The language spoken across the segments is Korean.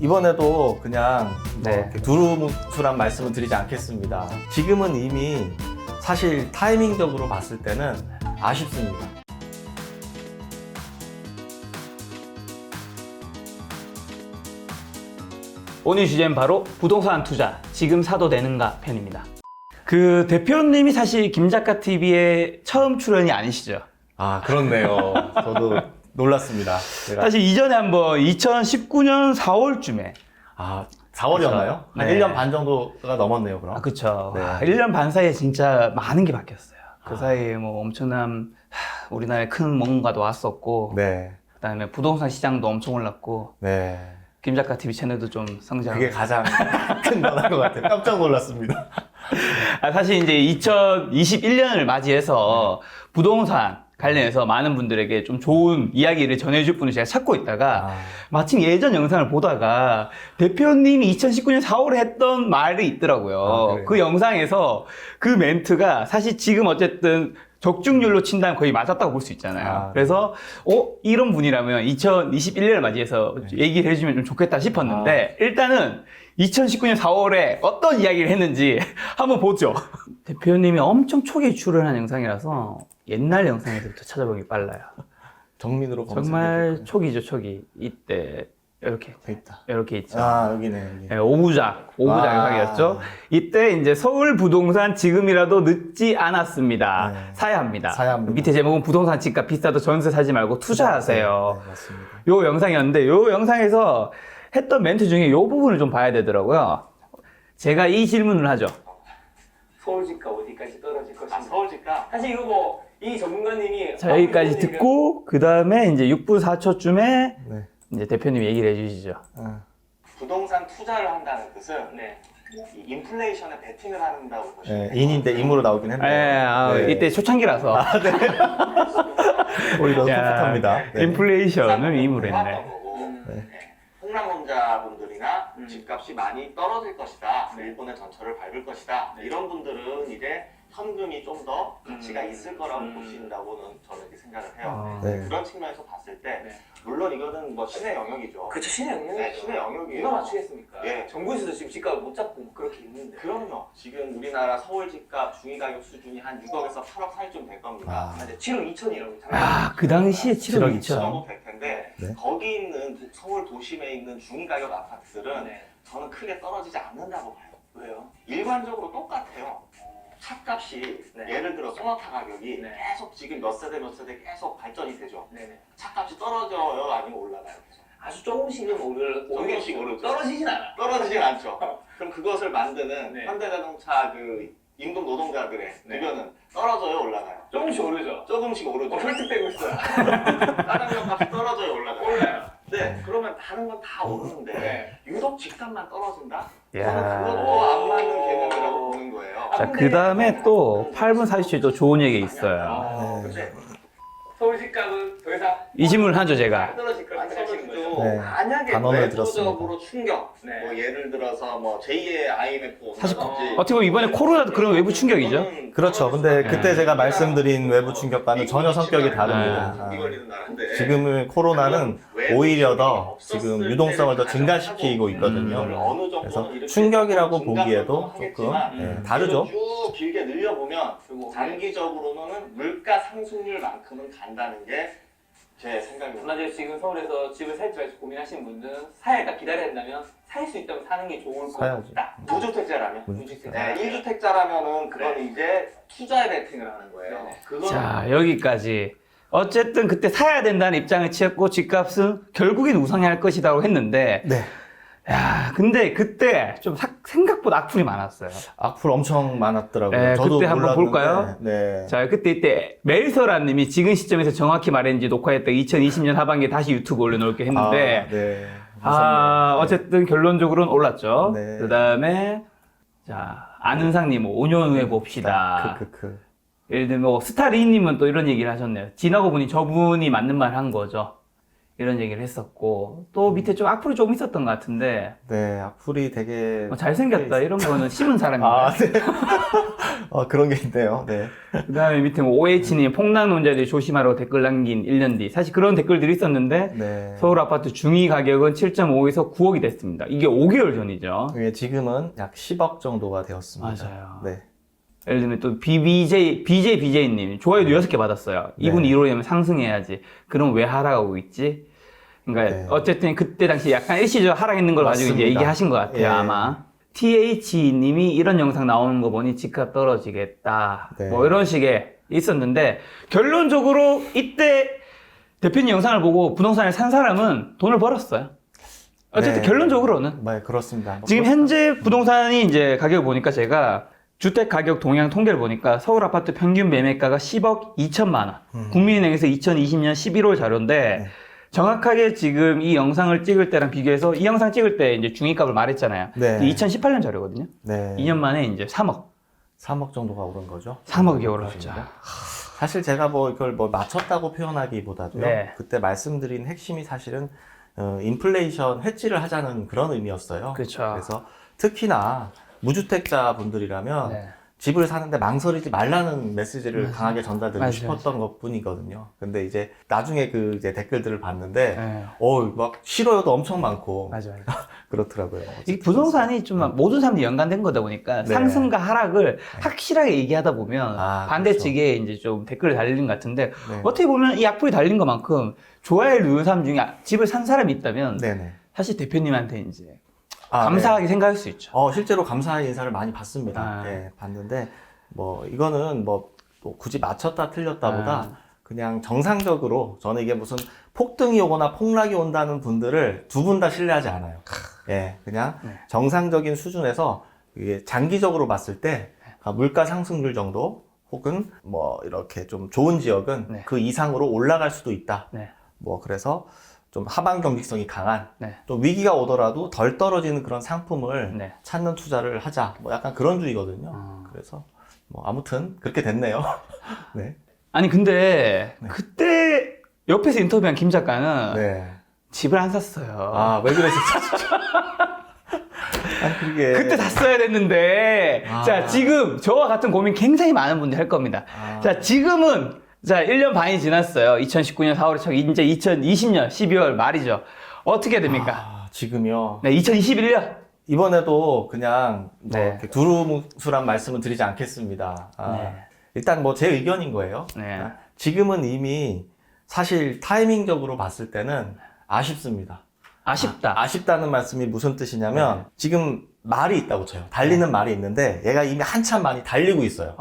이번에도 그냥 네. 두루뭉술한 말씀을 드리지 않겠습니다. 지금은 이미 사실 타이밍적으로 봤을 때는 아쉽습니다. 오늘 주제는 바로 부동산 투자 지금 사도 되는가 편입니다. 그 대표님이 사실 김작가TV의 처음 출연이 아니시죠? 아, 그렇네요. 저도 놀랐습니다. 제가. 사실 이전에 한번 2019년 4월쯤에 4월이었나요? 한 네. 1년 반 정도가 넘었네요, 그럼. 그쵸. 네. 1년 반 사이에 진짜 많은 게 바뀌었어요. 그 사이에 뭐 엄청난 우리나라에 큰 뭔가도 왔었고 네. 그다음에 부동산 시장도 엄청 올랐고 네. 김작가TV 채널도 좀 성장하고 그게 가장 큰 변화인 것 같아요. 깜짝 놀랐습니다. 사실 이제 2021년을 맞이해서 부동산 관련해서 많은 분들에게 좀 좋은 이야기를 전해줄 분을 제가 찾고 있다가 마침 예전 영상을 보다가 대표님이 2019년 4월에 했던 말이 있더라고요. 그래요? 그 영상에서 그 멘트가 사실 지금 어쨌든 적중률로 친다면 거의 맞았다고 볼 수 있잖아요. 네. 그래서 이런 분이라면 2021년을 맞이해서 얘기를 해주면 좀 좋겠다 싶었는데 일단은 2019년 4월에 어떤 이야기를 했는지 한번 보죠. 대표님이 엄청 초기에 출연한 영상이라서 옛날 영상에서부터 찾아보기 빨라요. 정민으로 정말 초기죠, 초기. 이때 이렇게 이렇게 있죠. 여기네, 여기. 네, 오부작 영상이었죠. 이때 이제 서울 부동산 지금이라도 늦지 않았습니다. 네. 사야 합니다. 사야 합니다. 밑에 제목은 부동산 집값 비싸도 전세 사지 말고 투자하세요. 네, 맞습니다. 요 영상이었는데 요 영상에서 했던 멘트 중에 요 부분을 좀 봐야 되더라고요. 제가 이 질문을 하죠. 서울 집값 어디까지 떨어질 것인가? 서울 집값? 사실 이거 뭐 이 전문가님이 자, 여기까지 듣고 그 다음에 이제 6분 4초쯤에 네. 이제 대표님이 얘기를 해주시죠. 부동산 투자를 한다는 뜻은 이 인플레이션에 베팅을 한다고 보시면 돼요. 인인데 임으로 나오긴 했네요. 네. 이때 초창기라서 오히려 야, 풋풋합니다. 네. 인플레이션을 임으로 했네. 해왔던 거고, 홍남범자분들이나 집값이 많이 떨어질 것이다, 일본의 전철을 밟을 것이다, 이런 분들은 이제 현금이 좀 더 가치가 있을 거라고 보신다고는 저는 이렇게 생각을 해요. 네. 그런 측면에서 봤을 때 물론 이거는 뭐 신의 영역이죠. 그렇죠, 신의 영역이죠. 네, 신의 영역이에요. 누가 맞추겠습니까? 예. 정부에서도 지금 집값을 못 잡고 뭐 그렇게 있는데. 그럼요. 지금 우리나라 서울 집값 중위 가격 수준이 한 6억에서 8억 사이쯤 될 겁니다. 아, 이제 7억 2천이라고 그 당시에 7억 7억 2천. 정도 될 텐데 네. 거기 있는 서울 도심에 있는 중위 가격 아파트들은 네. 저는 크게 떨어지지 않는다고 봐요. 왜요? 일반적으로 똑같아요. 차값이 예를 들어 소나타 가격이 계속 지금 몇 세대 계속 발전이 되죠. 네네. 차값이 떨어져요, 아니면 올라가요? 계속? 아주 조금씩은 조금씩 오르죠. 떨어지진 않아. 떨어지진 않죠. 그럼 그것을 만드는 네. 현대자동차 그 임금 노동자들의 의견은 떨어져요, 올라가요? 조금씩 오르죠. 조금씩 오르죠. 설득되고 있어요. 짜장면 값이 떨어져요, 올라가요? 올라요. 네, 그러면 다른 건 다 오르는데 네. 유독 집값만 떨어진다? 저는 야. 그것도 안 맞는 개념이라고 보는 거예요. 자, 그 다음에 또 8분 40초에 좋은 얘기 있어요. 근데 서울 집값은 더 이상 이 질문을 하죠, 제가. 안 떨어질 거라 생각하시는 거죠. 네. 만약에 단언을 외부적으로 충격, 네. 뭐 예를 들어서 뭐 제2의 IMF 사실 어떻게 보면 이번에 코로나도 그런 외부 충격이죠. 그렇죠. 근데 그때 네. 제가 말씀드린 외부 충격과는 전혀 성격이 다릅니다. 비 걸리는 나라인데 지금은 코로나는 오히려 더 지금 유동성을 더 증가시키고 있거든요. 그래서 충격이라고 보기에도 조금 다르죠. 쭉 길게 늘려보면 단기적으로는 물가 상승률만큼은 간다는 게 제 생각입니다. 만약에 지금 서울에서 집을 살지 말지 고민하시는 분들은 사야가 기다려야 된다면 살 수 있다면 사는 게 좋을 것 사야지. 같다. 무주택자라면? 무주택자. 네, 1주택자라면은 그건 이제 투자에 베팅을 하는 거예요. 그거는 자, 여기까지. 어쨌든 그때 사야 된다는 입장을 취했고 집값은 결국엔 우상향할 것이라고 했는데 네. 야, 근데 그때 좀 생각보다 악플이 많았어요. 악플 엄청 많았더라고요. 네, 저도 그때 한번 몰랐는데, 볼까요? 네. 자, 그때 이때 멜서란 님이 지금 시점에서 정확히 말했는지 녹화했다 2020년 하반기에 다시 유튜브 올려놓을게 했는데 네. 어쨌든 결론적으로는 올랐죠. 네. 그 다음에 자, 안은상님 5년 후에 봅시다. 예를 들면 스타리님은 또 이런 얘기를 하셨네요. 지나고 보니 저분이 맞는 말 한 거죠. 이런 얘기를 했었고 또 밑에 좀 악플이 조금 있었던 것 같은데 네, 악플이 되게 잘생겼다 이런 거는 심은 사람인가요? 아, 네. 그런 게 있네요. 네. 그 다음에 밑에 뭐 OH님 폭락 논자들이 조심하라고 댓글 남긴 1년 뒤 사실 그런 댓글들이 있었는데 네. 서울 아파트 중위 가격은 7.5에서 9억이 됐습니다. 이게 5개월 전이죠. 이게 지금은 약 10억 정도가 되었습니다. 맞아요. 네. 예를 들면 또 BJ님 좋아요도 6개 받았어요. 이분 네. 1호라면 상승해야지. 그럼 왜 하락하고 있지? 그러니까 네. 어쨌든 그때 당시 약간 일시적으로 하락했는 걸 가지고 이제 맞습니다. 얘기하신 것 같아요. 예. 아마. TH님이 이런 영상 나오는 거 보니 집값 떨어지겠다. 네. 뭐 이런 식의 있었는데 결론적으로 이때 대표님 영상을 보고 부동산을 산 사람은 돈을 벌었어요. 어쨌든 네. 결론적으로는 네, 그렇습니다. 지금 현재 부동산이 이제 가격을 보니까 제가 주택 가격 동향 통계를 보니까 서울 아파트 평균 매매가가 10억 2천만 원. 국민은행에서 2020년 11월 자료인데 네. 정확하게 지금 이 영상을 찍을 때랑 비교해서 이 영상 찍을 때 이제 중위값을 말했잖아요. 네. 2018년 자료거든요. 네. 2년 만에 이제 3억. 3억 정도가 오른 거죠. 3억이 올랐죠. 사실 제가 뭐 이걸 뭐 맞췄다고 표현하기보다도요. 네. 그때 말씀드린 핵심이 사실은 인플레이션 해지를 하자는 그런 의미였어요. 그렇죠. 그래서 특히나 무주택자 분들이라면 네. 집을 사는데 망설이지 말라는 메시지를 맞아요. 강하게 전달드리고 맞아요. 싶었던 것 뿐이거든요. 근데 이제 나중에 그 이제 댓글들을 봤는데, 네. 막 싫어요도 엄청 많고 맞아요. 그렇더라고요. 이 부동산이 좀 모든 사람들이 연관된 거다 보니까 네. 상승과 하락을 확실하게 얘기하다 보면 아, 반대 측에 이제 좀 댓글을 달리는 것 같은데 네. 어떻게 보면 이 악플이 달린 것만큼 좋아요를 누른 사람 중에 집을 산 사람이 있다면 네네. 사실 대표님한테 이제 아, 감사하게 생각할 수 있죠. 실제로 감사의 인사를 많이 받습니다. 아. 네, 봤는데, 이거는 뭐 굳이 맞췄다 틀렸다보다 아. 그냥 정상적으로 저는 이게 무슨 폭등이 오거나 폭락이 온다는 분들을 두 분 다 신뢰하지 않아요. 예, 그냥 네. 정상적인 수준에서 이게 장기적으로 봤을 때 물가 상승률 정도 혹은 뭐 이렇게 좀 좋은 지역은 네. 그 이상으로 올라갈 수도 있다. 네. 그래서 좀 하방 경직성이 강한 네. 또 위기가 오더라도 덜 떨어지는 그런 상품을 네. 찾는 투자를 하자. 약간 그런 주의거든요. 그래서 아무튼 그렇게 됐네요. 네. 아니 근데 네. 그때 옆에서 인터뷰한 김 작가는 네. 집을 안 샀어요. 아, 왜 그랬었죠? 아니, 그게. 그때 샀어야 됐는데 아. 자 지금 저와 같은 고민 굉장히 많은 분들이 할 겁니다. 아. 자 지금은 자 1년 반이 지났어요. 2019년 4월에 첫 이제 2020년 12월 말이죠. 어떻게 됩니까? 지금요. 네, 2021년. 이번에도 그냥 네. 이렇게 두루뭉술한 말씀은 드리지 않겠습니다. 네. 일단 제 의견인 거예요. 네. 지금은 이미 사실 타이밍적으로 봤을 때는 아쉽습니다. 아쉽다. 아쉽다는 말씀이 무슨 뜻이냐면 네. 지금 말이 있다고 쳐요. 달리는 말이 있는데 얘가 이미 한참 많이 달리고 있어요.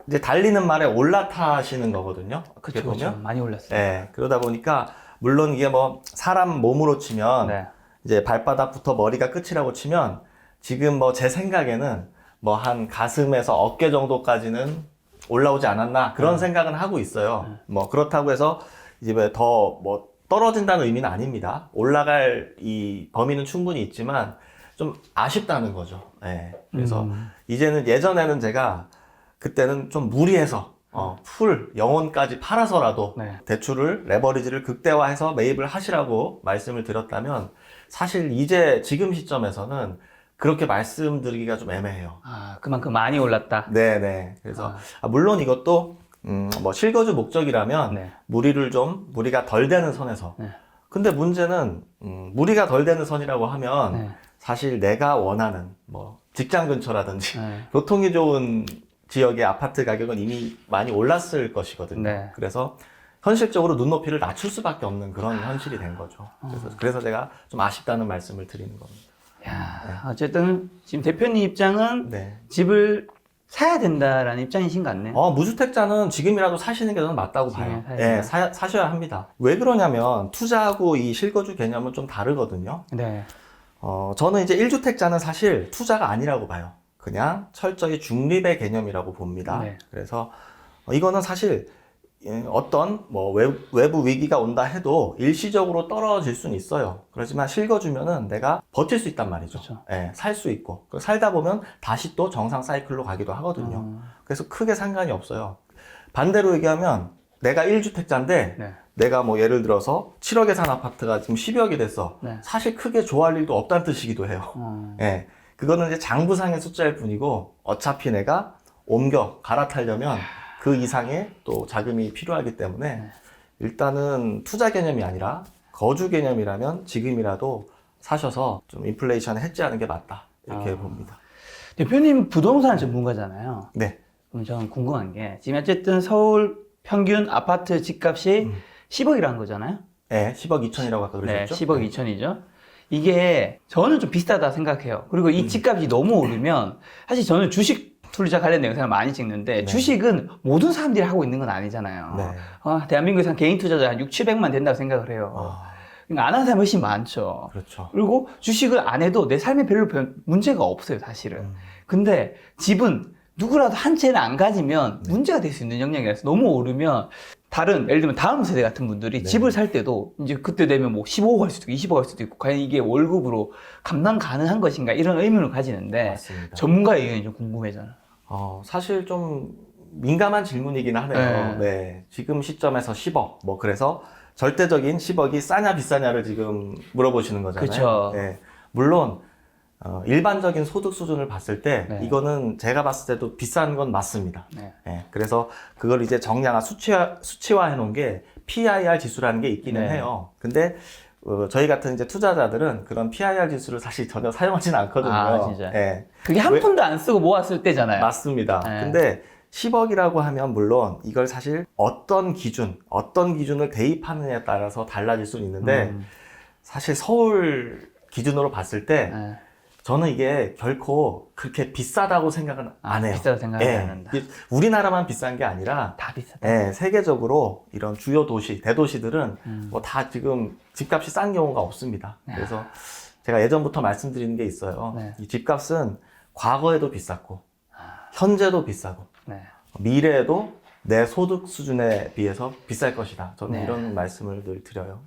이제 달리는 말에 올라타시는 거거든요. 어떻게 그쵸, 그쵸. 보면. 많이 올랐어요. 네, 그러다 보니까 물론 이게 사람 몸으로 치면 네. 이제 발바닥부터 머리가 끝이라고 치면 지금 제 생각에는 한 가슴에서 어깨 정도까지는 올라오지 않았나 그런 생각은 하고 있어요. 그렇다고 해서 이제 더 떨어진다는 의미는 아닙니다. 올라갈 이 범위는 충분히 있지만 좀 아쉽다는 거죠. 네. 그래서 이제는 예전에는 제가 그때는 좀 무리해서 풀 영혼까지 팔아서라도 네. 대출을 레버리지를 극대화해서 매입을 하시라고 말씀을 드렸다면 사실 이제 지금 시점에서는 그렇게 말씀드리기가 좀 애매해요. 그만큼 많이 올랐다. 네네. 그래서 물론 이것도 실거주 목적이라면 네. 무리가 덜 되는 선에서. 네. 근데 문제는 무리가 덜 되는 선이라고 하면 네. 사실 내가 원하는 직장 근처라든지 네. 교통이 좋은 지역의 아파트 가격은 이미 많이 올랐을 것이거든요. 네. 그래서 현실적으로 눈높이를 낮출 수밖에 없는 그런 현실이 된 거죠. 그래서 제가 좀 아쉽다는 말씀을 드리는 겁니다. 야, 어쨌든 지금 대표님 입장은 네. 집을 사야 된다라는 입장이신 것 같네요. 무주택자는 지금이라도 사시는 게 저는 맞다고 봐요. 사야 예, 된다. 사셔야 합니다. 왜 그러냐면 투자하고 이 실거주 개념은 좀 다르거든요. 네. 저는 이제 1주택자는 사실 투자가 아니라고 봐요. 그냥 철저히 중립의 개념이라고 봅니다. 네. 그래서 이거는 사실 어떤 외부 위기가 온다 해도 일시적으로 떨어질 수는 있어요. 그렇지만 실거주면은 내가 버틸 수 있단 말이죠. 그렇죠. 예, 살 수 있고 살다 보면 다시 또 정상 사이클로 가기도 하거든요. 그래서 크게 상관이 없어요. 반대로 얘기하면 내가 1주택자인데 네. 내가 뭐 예를 들어서 7억에 산 아파트가 지금 10억이 됐어. 네. 사실 크게 좋아할 일도 없다는 뜻이기도 해요. 예. 그거는 이제 장부상의 숫자일 뿐이고 어차피 내가 옮겨 갈아타려면 그 이상의 또 자금이 필요하기 때문에 일단은 투자 개념이 아니라 거주 개념이라면 지금이라도 사셔서 좀 인플레이션에 해지하는 게 맞다. 이렇게 봅니다. 대표님 부동산 전문가잖아요. 네. 그럼 저는 궁금한 게 지금 어쨌든 서울 평균 아파트 집값이 10억이라는 거잖아요. 네, 10억 2천이라고 아까 네, 그러셨죠? 10억 2천이죠. 이게 저는 좀 비싸다 생각해요. 그리고 이 집값이 너무 오르면 사실 저는 주식 투자 관련 영상을 많이 찍는데 네. 주식은 모든 사람들이 하고 있는 건 아니잖아요. 네. 대한민국에서 한 개인 투자자 한 6, 700만 된다고 생각을 해요. 아, 그러니까 안 하는 사람이 훨씬 많죠. 그렇죠. 그리고 주식을 안 해도 내 삶에 별로 문제가 없어요, 사실은. 근데 집은 누구라도 한 채는 안 가지면 문제가 될 수 있는 영역이라서 너무 오르면 예를 들면 다음 세대 같은 분들이 네. 집을 살 때도 이제 그때 되면 뭐 15억 할 수도 있고 20억 할 수도 있고 과연 이게 월급으로 감당 가능한 것인가 이런 의문을 가지는데 맞습니다. 전문가의 의견이 좀 궁금해져요. 사실 좀 민감한 질문이긴 하네요. 네. 네. 지금 시점에서 10억. 뭐 그래서 절대적인 10억이 싸냐 비싸냐를 지금 물어보시는 거잖아요. 그쵸. 네. 물론 일반적인 소득 수준을 봤을 때 네. 이거는 제가 봤을 때도 비싼 건 맞습니다. 네. 네. 그래서 그걸 이제 정량화 수치화해 놓은 게 PIR 지수라는 게 있기는 네. 해요. 근데 저희 같은 이제 투자자들은 그런 PIR 지수를 사실 전혀 사용하지는 않거든요. 아, 진짜? 네. 그게 한 푼도 안 쓰고 모았을 때잖아요. 맞습니다. 네. 근데 10억이라고 하면 물론 이걸 사실 어떤 기준을 대입하느냐에 따라서 달라질 수는 있는데 사실 서울 기준으로 봤을 때 네. 저는 이게 결코 그렇게 비싸다고 생각은 안 해요. 비싸다고 생각은 안 한다. 이게 우리나라만 비싼 게 아니라 다 비싸다. 세계적으로 이런 주요 도시, 대도시들은 뭐 다 지금 집값이 싼 경우가 없습니다. 그래서 제가 예전부터 말씀드리는 게 있어요. 네. 이 집값은 과거에도 비쌌고 현재도 비싸고 네. 미래에도 내 소득 수준에 비해서 비쌀 것이다. 저는 네. 이런 말씀을 늘 드려요.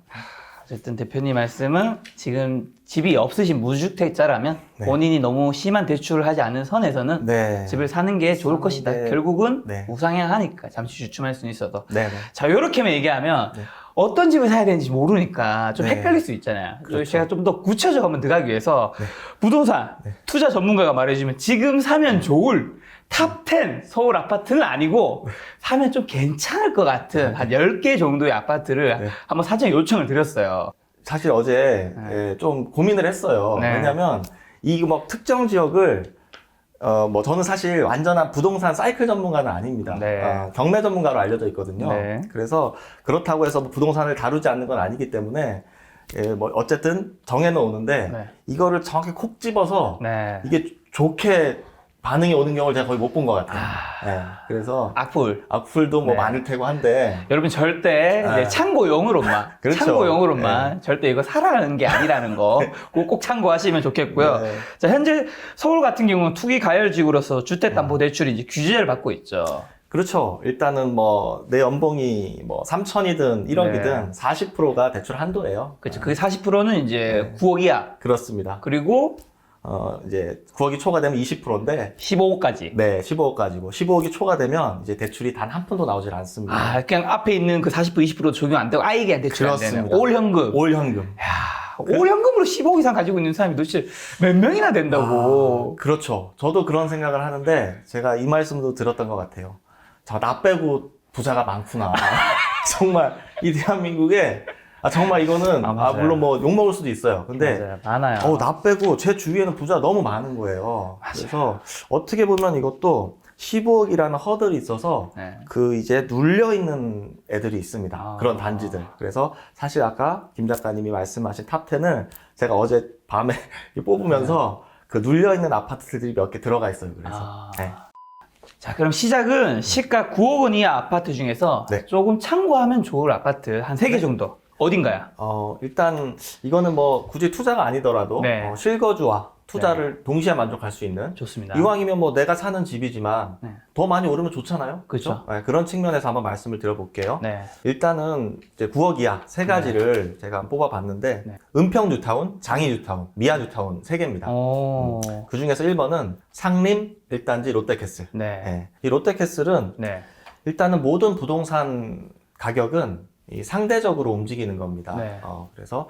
어쨌든 대표님 말씀은 지금 집이 없으신 무주택자라면 네. 본인이 너무 심한 대출을 하지 않는 선에서는 네. 집을 사는 게 좋을 사는 것이다. 게- 결국은 네. 우상향하니까 잠시 주춤할 수는 있어도. 네네. 자, 요렇게만 얘기하면 네. 어떤 집을 사야 되는지 모르니까 좀 네. 헷갈릴 수 있잖아요. 그래서 그렇죠. 제가 좀 더 구체적으로 한번 들어가기 위해서 부동산 투자 전문가가 말해주면 지금 사면 좋을 탑 10 서울 아파트는 아니고 사면 좀 괜찮을 것 같은 한 10개 정도의 아파트를 네. 한번 사전 요청을 드렸어요. 사실 어제 네. 좀 고민을 했어요. 네. 왜냐면 이 뭐 특정 지역을 뭐 저는 사실 완전한 부동산 사이클 전문가는 아닙니다. 네. 경매 전문가로 알려져 있거든요. 네. 그래서 그렇다고 해서 뭐 부동산을 다루지 않는 건 아니기 때문에 뭐 어쨌든 정해는 오는데 네. 이거를 정확히 콕 집어서 네. 이게 좋게 반응이 오는 경우를 제가 거의 못 본 것 같아요. 네. 그래서 악플. 악플도 뭐 네. 많을 테고 한데 여러분 절대 네. 이제 참고용으로만 그렇죠. 참고용으로만 절대 이거 사라는 게 아니라는 거 꼭 참고하시면 좋겠고요. 네. 자, 현재 서울 같은 경우는 투기 가열지구로서 주택담보대출이 이제 규제를 받고 있죠. 그렇죠. 일단은 뭐 내 연봉이 뭐 3천이든 1억이든 40%가 대출 한도예요. 그렇죠. 그 40%는 이제 9억 이하 그렇습니다. 그리고 이제 9억이 초과되면 20%인데 15억까지. 네, 15억까지고 15억이 초과되면 이제 대출이 단 한 푼도 나오질 않습니다. 아, 그냥 앞에 있는 그 40% 20% 적용 안 되고 아예 그냥 대출 안 되는 그렇습니다. 올 현금. 올 현금. 올 현금으로 15억 이상 가지고 있는 사람이 도대체 몇 명이나 된다고. 그렇죠. 저도 그런 생각을 하는데 제가 이 말씀도 들었던 것 같아요. 나 빼고 부자가 많구나. 정말 이 대한민국에 정말 이거는 맞아요. 물론 뭐 욕먹을 수도 있어요. 근데 맞아요. 많아요. 나 빼고 제 주위에는 부자 너무 많은 거예요. 그래서 어떻게 보면 이것도 15억이라는 허들이 있어서 네. 그 이제 눌려 있는 애들이 있습니다. 그런 단지들. 그래서 사실 아까 김 작가님이 말씀하신 탑 10을 제가 어제 밤에 뽑으면서 그 눌려 있는 아파트들이 몇 개 들어가 있어요. 그래서 네. 자, 그럼 시작은 시가 9억 원 이하 아파트 중에서 네. 조금 참고하면 좋을 아파트 한 3개 정도. 어딘가요? 일단 이거는 뭐 굳이 투자가 아니더라도 네. 실거주와 투자를 동시에 만족할 수 있는 좋습니다. 이왕이면 뭐 내가 사는 집이지만 네. 더 많이 오르면 좋잖아요. 그렇죠. 네, 그런 측면에서 한번 말씀을 드려볼게요. 네. 일단은 이제 9억 이하 세 가지를 제가 한번 뽑아봤는데 네. 은평 뉴타운, 장희 뉴타운, 미아 뉴타운 세 개입니다. 오. 그 중에서 1번은 상림 1단지 롯데캐슬. 네. 네. 이 롯데캐슬은 네. 일단은 모든 부동산 가격은 이 상대적으로 움직이는 겁니다. 네. 그래서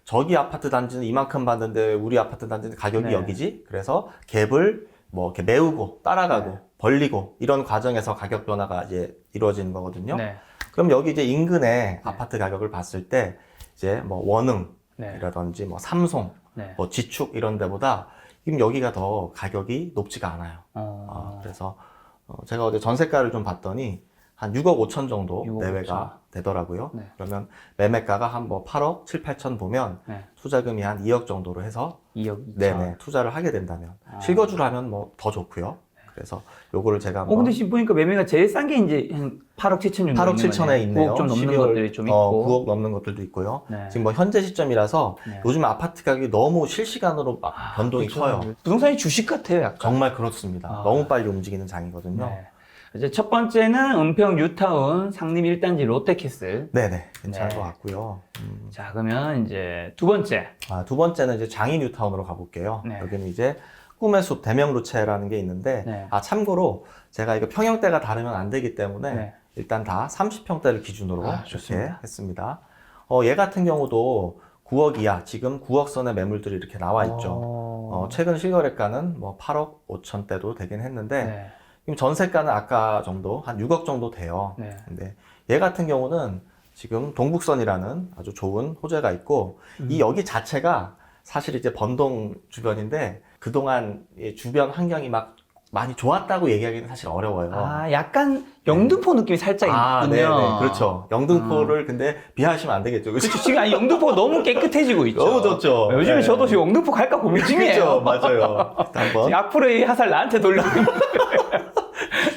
저기 아파트 단지는 이만큼 받는데 우리 아파트 단지는 가격이 네. 여기지. 그래서 갭을 뭐 이렇게 메우고 따라가고 네. 벌리고 이런 과정에서 가격 변화가 이제 이루어지는 거거든요. 네. 그럼 여기 이제 인근의 아파트 가격을 봤을 때 이제 뭐 원흥이라든지 네. 뭐 삼송, 네. 뭐 지축 이런 데보다 지금 여기가 더 가격이 높지가 않아요. 그래서 제가 어제 전세가를 좀 봤더니 한 6억 5천 정도 6억 내외가 되더라고요. 네. 그러면 매매가가 한 뭐 8억 7, 8천 보면 네. 투자금이 한 2억 정도로 해서 2억 2천. 네네 투자를 하게 된다면 실거주를 하면 뭐 더 좋고요. 그래서 요거를 제가 한번 근데 지금 보니까 매매가 제일 싼 게 이제 한 8억 7천 정도 8억 7천에 있네요. 9억 좀 넘는 12월, 것들이 좀 있고. 9억 넘는 것들도 있고요. 네. 지금 뭐 현재 시점이라서 네. 요즘 아파트 가격이 너무 실시간으로 막 변동이 그렇죠. 커요. 부동산이 주식 같아요, 약간. 정말 그렇습니다. 아. 너무 빨리 움직이는 장이거든요. 네. 이제 첫 번째는 은평 뉴타운 상림 1단지 롯데캐슬. 네네 괜찮은 네. 것 같고요. 자, 그러면 이제 두 번째. 두 번째는 이제 장인 뉴타운으로 가볼게요. 네. 여기는 이제 꿈의 숲 대명루체라는 게 있는데 네. 참고로 제가 이거 평형대가 다르면 안 되기 때문에 네. 일단 다 30평대를 기준으로 이렇게 좋습니다. 했습니다. 얘 같은 경우도 9억 이하, 지금 9억 선의 매물들이 이렇게 나와 있죠. 최근 실거래가는 뭐 8억 5천대도 되긴 했는데 네. 지금 전세가는 아까 정도 한 6억 정도 돼요. 네. 근데 얘 같은 경우는 지금 동북선이라는 아주 좋은 호재가 있고 이 여기 자체가 사실 이제 번동 주변인데 그동안 이 주변 환경이 막 많이 좋았다고 얘기하기는 사실 어려워요. 약간 영등포 느낌이 살짝 있군요. 네네, 그렇죠. 영등포를 근데 비하하시면 안 되겠죠. 그렇죠? 지금 영등포가 너무 깨끗해지고 있죠. 너무 좋죠. 요즘에 네. 저도 지금 영등포 갈까 고민 중이에요. 그렇죠, 맞아요. 한번. 앞으로 이 화살 나한테 돌리고.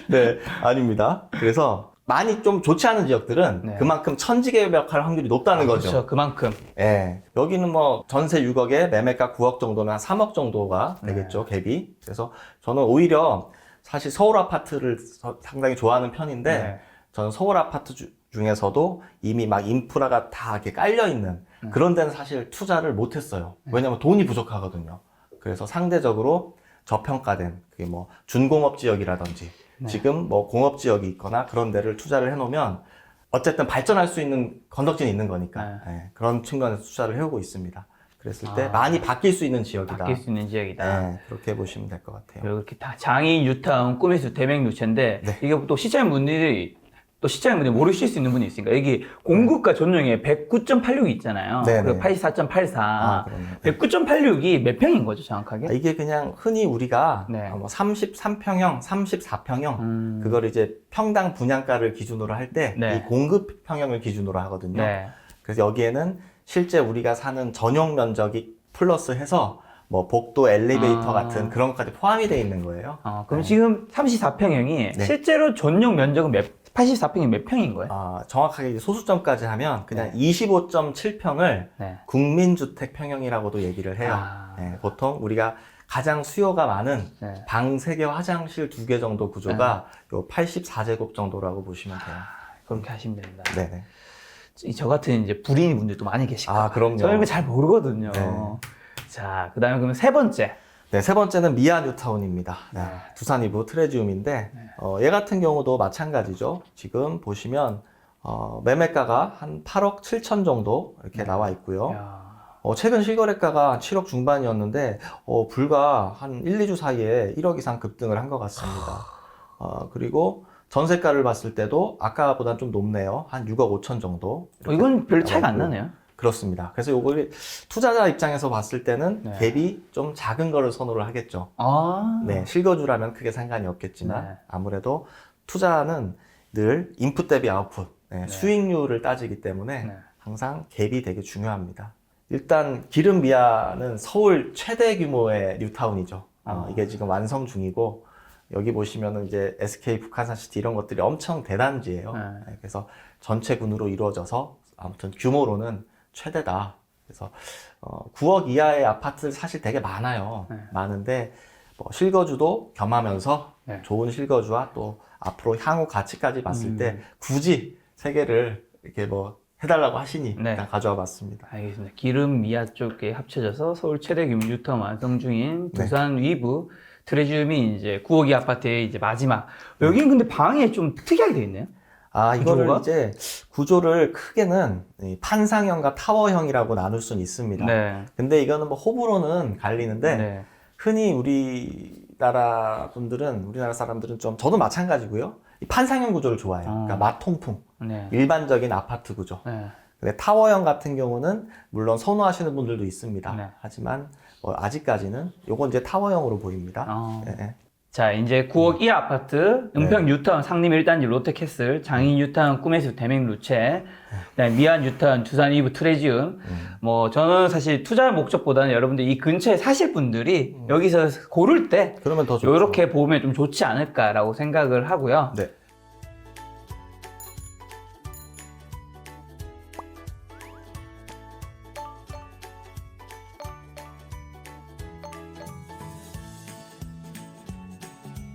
네, 아닙니다. 그래서 많이 좀 좋지 않은 지역들은 네. 그만큼 천지개벽할 확률이 높다는 거죠. 그렇죠, 그만큼. 예. 여기는 뭐 전세 6억에 매매가 9억 정도면 한 3억 정도가 되겠죠, 갭이. 그래서 저는 오히려 사실 서울 아파트를 상당히 좋아하는 편인데 네. 저는 서울 아파트 중에서도 이미 막 인프라가 다 이렇게 깔려 있는 그런 데는 사실 투자를 못 했어요. 왜냐면 돈이 부족하거든요. 그래서 상대적으로 저평가된 그게 뭐 준공업 지역이라든지 지금 뭐 공업 지역이 있거나 그런 데를 투자를 해놓으면 어쨌든 발전할 수 있는 건덕진이 있는 거니까 그런 측면에서 투자를 해오고 있습니다. 그랬을 때 많이 바뀔 수 있는 지역이다. 바뀔 수 있는 지역이다. 네, 그렇게 보시면 될 것 같아요. 이렇게 다 장인 뉴타운 꿈의 숲 대명루체인데 네. 이게 또 시청자분들이 모르실 수 있는 분이 있으니까 여기 공급가 전용에 109.86이 있잖아요. 네네. 그리고 84.84. 그럼요. 109.86이 몇 평인 거죠, 정확하게? 이게 그냥 흔히 우리가 네. 뭐 33평형, 34평형 그걸 이제 평당 분양가를 기준으로 할 때 이 네. 공급 평형을 기준으로 하거든요. 네. 그래서 여기에는 실제 우리가 사는 전용 면적이 플러스 해서 뭐 복도 엘리베이터 같은 그런 것까지 포함이 되어 있는 거예요. 그럼 지금 34평형이 네. 실제로 전용 면적은 84평이 몇 평인 거예요? 정확하게 이제 소수점까지 하면 그냥 네. 25.7평을 네. 국민주택 평형이라고도 얘기를 해요. 네, 보통 우리가 가장 수요가 많은 네. 방 3개, 화장실 2개 정도 구조가 요 84제곱 정도라고 보시면 돼요. 그렇게 하시면 됩니다. 네네. 저 같은 이제 불인이 분들도 많이 계시고. 그럼요. 저는 이거 잘 모르거든요. 네. 자, 그 다음에 그러면 세 번째. 네, 세 번째는 미아 뉴타운입니다. 네, 두산 이브 트레지움인데 얘 같은 경우도 마찬가지죠. 지금 보시면 매매가가 한 8억 7천 정도 이렇게 나와 있고요. 야. 최근 실거래가가 한 7억 중반이었는데 불과 한 1, 2주 사이에 1억 이상 급등을 한 것 같습니다. 그리고 전세가를 봤을 때도 아까보다 좀 높네요. 한 6억 5천 정도. 이건 별 차이가 안 나왔고요. 나네요. 그렇습니다. 그래서 요걸 투자자 입장에서 봤을 때는 네. 갭이 좀 작은 거를 선호를 하겠죠. 네, 실거주라면 크게 상관이 없겠지만 네. 아무래도 투자는 늘 인풋 대비 아웃풋, 수익률을 따지기 때문에 네. 항상 갭이 되게 중요합니다. 일단 기름 미아는 서울 최대 규모의 뉴타운이죠. 이게 지금 완성 중이고 여기 보시면은 이제 SK 북한산시티 이런 것들이 엄청 대단지예요. 네. 그래서 전체 군으로 이루어져서 아무튼 규모로는 최대다. 그래서 9억 이하의 아파트 사실 되게 많아요. 네. 많은데 뭐 실거주도 겸하면서 네. 좋은 실거주와 또 앞으로 향후 가치까지 봤을 때 굳이 세 개를 이렇게 뭐 해달라고 하시니 네. 일단 가져와 봤습니다. 알겠습니다. 기름 미아 쪽에 합쳐져서 서울 최대 규모 뉴타운 완성 중인 두산 위브 트레지움이 이제 9억 이 아파트의 이제 마지막. 여기는 근데 방이 좀 특이하게 되어 있네요. 이거를 구조가? 이제 구조를 크게는 이 판상형과 타워형이라고 나눌 수는 있습니다. 네. 근데 이거는 뭐 호불호는 갈리는데 네. 흔히 우리나라 사람들은 좀 저도 마찬가지고요. 이 판상형 구조를 좋아해요. 그러니까 마통풍, 네. 일반적인 아파트 구조. 네. 근데 타워형 같은 경우는 물론 선호하시는 분들도 있습니다. 네. 하지만 뭐 아직까지는 요건 이제 타워형으로 보입니다. 네. 자, 이제 9억 1 아파트, 은평 뉴타운 상림 1단지 롯데캐슬, 장인 뉴타운 꿈의숲 대맹 루체, 그다음에 미안 뉴타운 두산 이브 트레지움. 뭐 저는 사실 투자 목적보다는 여러분들 이 근처에 사실 분들이 여기서 고를 때 그러면 더 좋죠. 이렇게 보면 좀 좋지 않을까라고 생각을 하고요. 네.